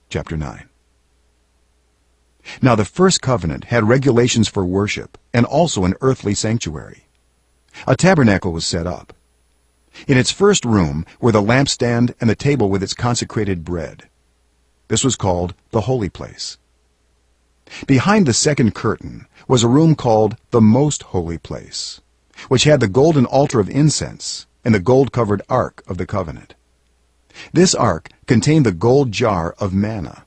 chapter 9. Now the first covenant had regulations for worship and also an earthly sanctuary. A tabernacle was set up. In its first room were the lampstand and the table with its consecrated bread. This was called the holy place. Behind the second curtain was a room called the most holy place, which had the golden altar of incense and the gold-covered ark of the covenant. This ark contained the gold jar of manna,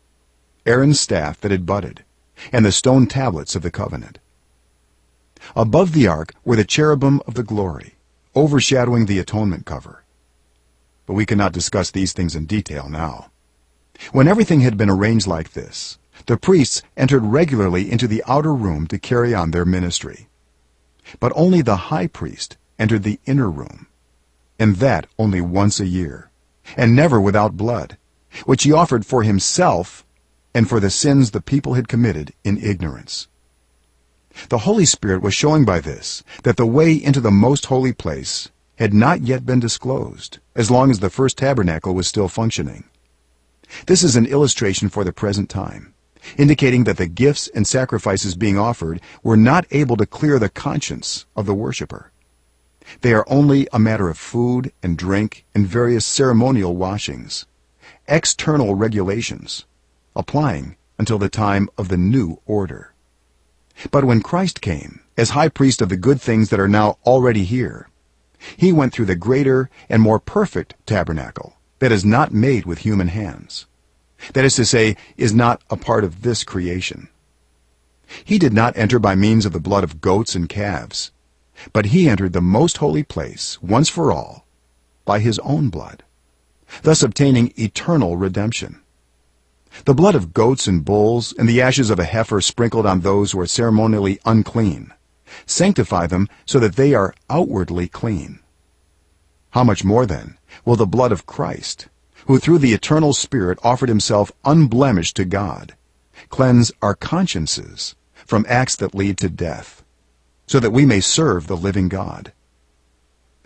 Aaron's staff that had budded, and the stone tablets of the covenant. Above the ark were the cherubim of the glory, overshadowing the atonement cover. But we cannot discuss these things in detail now. When everything had been arranged like this, the priests entered regularly into the outer room to carry on their ministry. But only the high priest entered the inner room, and that only once a year, and never without blood, which he offered for himself and for the sins the people had committed in ignorance. The Holy Spirit was showing by this that the way into the most holy place had not yet been disclosed, as long as the first tabernacle was still functioning. This is an illustration for the present time, indicating that the gifts and sacrifices being offered were not able to clear the conscience of the worshiper. They are only a matter of food and drink and various ceremonial washings, external regulations, applying until the time of the new order. But when Christ came as high priest of the good things that are now already here, he went through the greater and more perfect tabernacle that is not made with human hands, that is to say, is not a part of this creation. He did not enter by means of the blood of goats and calves, but he entered the most holy place once for all by his own blood, thus obtaining eternal redemption. The blood of goats and bulls and the ashes of a heifer sprinkled on those who are ceremonially unclean sanctify them so that they are outwardly clean. How much more then will the blood of Christ, who through the eternal Spirit offered himself unblemished to God, cleanse our consciences from acts that lead to death, so that we may serve the living God?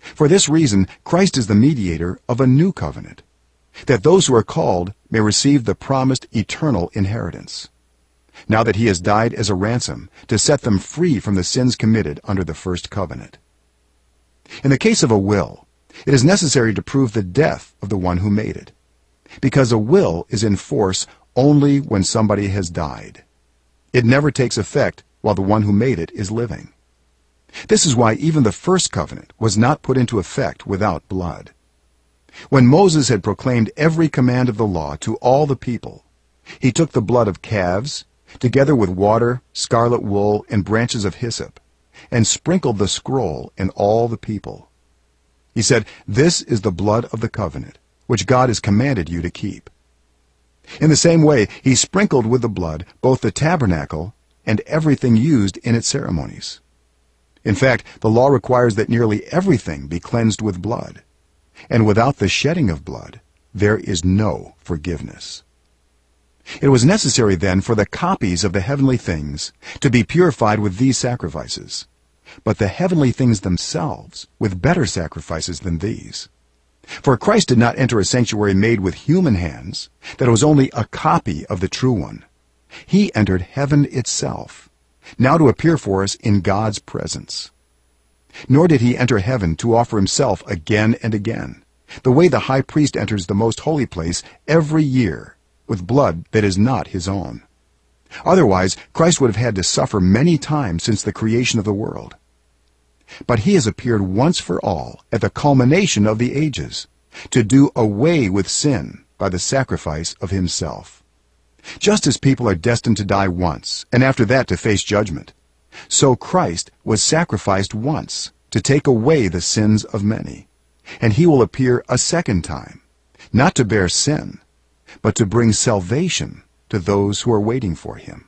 For this reason Christ is the mediator of a new covenant, that those who are called may receive the promised eternal inheritance, now that he has died as a ransom to set them free from the sins committed under the first covenant. In the case of a will, it is necessary to prove the death of the one who made it, because a will is in force only when somebody has died. It never takes effect while the one who made it is living. This is why even the first covenant was not put into effect without blood. When Moses had proclaimed every command of the law to all the people, he took the blood of calves, together with water, scarlet wool, and branches of hyssop, and sprinkled the scroll in all the people. He said, "This is the blood of the covenant, which God has commanded you to keep." In the same way, he sprinkled with the blood both the tabernacle and everything used in its ceremonies. In fact, the law requires that nearly everything be cleansed with blood, and without the shedding of blood, there is no forgiveness. It was necessary then for the copies of the heavenly things to be purified with these sacrifices, but the heavenly things themselves with better sacrifices than these. For Christ did not enter a sanctuary made with human hands, that was only a copy of the true one. He entered heaven itself, now to appear for us in God's presence. Nor did he enter heaven to offer himself again and again, the way the high priest enters the most holy place every year with blood that is not his own. Otherwise, Christ would have had to suffer many times since the creation of the world. But he has appeared once for all at the culmination of the ages, to do away with sin by the sacrifice of himself. Just as people are destined to die once, and after that to face judgment, so Christ was sacrificed once to take away the sins of many, and he will appear a second time, not to bear sin, but to bring salvation to those who are waiting for him.